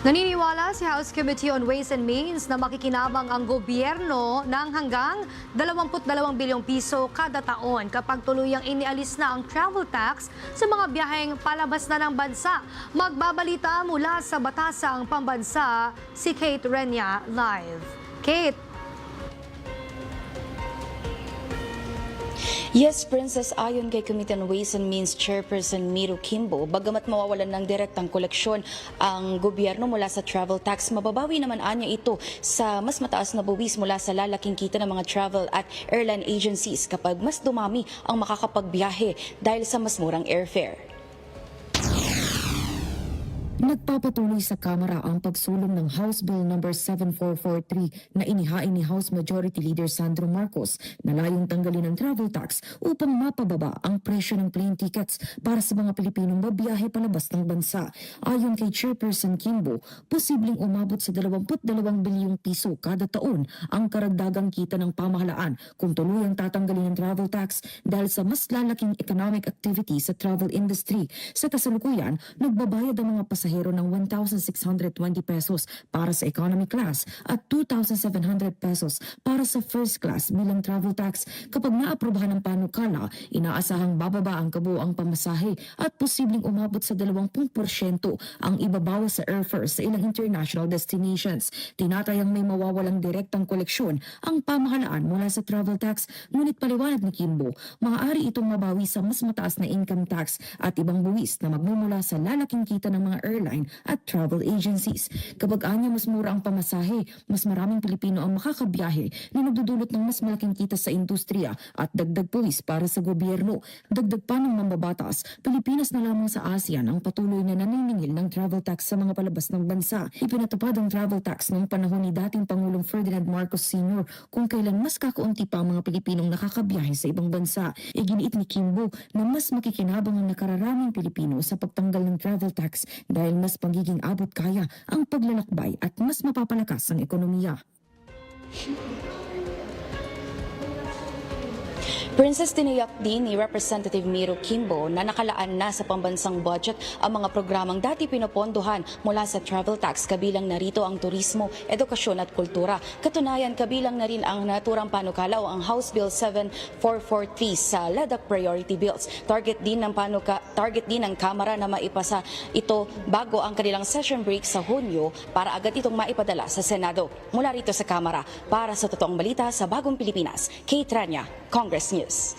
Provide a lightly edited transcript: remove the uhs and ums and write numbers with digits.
Naniniwala si House Committee on Ways and Means na makikinabang ang gobyerno ng hanggang 22 bilyong piso kada taon kapag tuluyang inialis na ang travel tax sa mga biyaheng palabas na ng bansa. Magbabalita mula sa Batasang Pambansa si Kate Renya live. Kate. Yes, Princess, ayon kay Committee on Ways and Means Chairperson Miro Kimbo, bagamat mawawalan ng direktang koleksyon ang gobyerno mula sa travel tax, mababawi naman anya ito sa mas mataas na buwis mula sa lalaking kita ng mga travel at airline agencies kapag mas dumami ang makakapagbiyahe dahil sa mas murang airfare. Nagpapatuloy sa Kamara ang pagsulong ng House Bill No. 7443 na inihain ni House Majority Leader Sandro Marcos na layong tanggalin ang travel tax upang mapababa ang presyo ng plane tickets para sa mga Pilipinong babiyahe palabas ng bansa. Ayon kay Chairperson Kimbo, posibleng umabot sa 22 bilyong piso kada taon ang karagdagang kita ng pamahalaan kung tuluyang tatanggalin ang travel tax dahil sa mas lalaking economic activity sa travel industry. Sa kasalukuyan, nagbabayad ang mga pasahero ng 1,620 pesos para sa economy class at 2,700 pesos para sa first class bilang travel tax. Kapag naaprubahan ng panukala, inaasahang bababa ang kabuuang pamasahe at posibleng umabot sa 20% ang ibabawas sa airfare sa ilang international destinations. Tinatayang may mawawalang direktang koleksyon ang pamahalaan mula sa travel tax, ngunit paliwanag ni Kimbo, maaari itong mabawi sa mas mataas na income tax at ibang buwis na magmumula sa lalaking kita ng mga airline at travel agencies. Kapag anya mas mura ang pamasahe, mas maraming Pilipino ang makakabiyahe na nagdudulot ng mas malaking kita sa industriya at dagdag puwis para sa gobyerno. Dagdag pa ng mambabatas, Pilipinas na lamang sa ASEAN ang patuloy na naniningil ng travel tax sa mga palabas ng bansa. Ipinatupad ang travel tax noong panahon ni dating Pangulong Ferdinand Marcos Sr. kung kailan mas kakaunti pa ang mga Pilipinong nakakabiyahe sa ibang bansa. Iginiit ni Kimbo na mas makikinabang ang nakararaming Pilipino sa pagtanggal ng travel tax dahil mas pagiging abot kaya ang paglalakbay at mas mapapalakas ang ekonomiya. Princess, tiniyak din ni Representative Miro Kimbo na nakalaan na sa pambansang budget ang mga programang dati pinopondohan mula sa travel tax, kabilang narito ang turismo, edukasyon at kultura. Katunayan, kabilang na rin ang naturang panukala o ang House Bill 7443 sa LADAC Priority Bills. Target din ng Kamara na maipasa ito bago ang kanilang session break sa Hunyo para agad itong maipadala sa Senado. Mula rito sa Kamara, para sa totoong balita sa Bagong Pilipinas, Kate Renya, Congress News.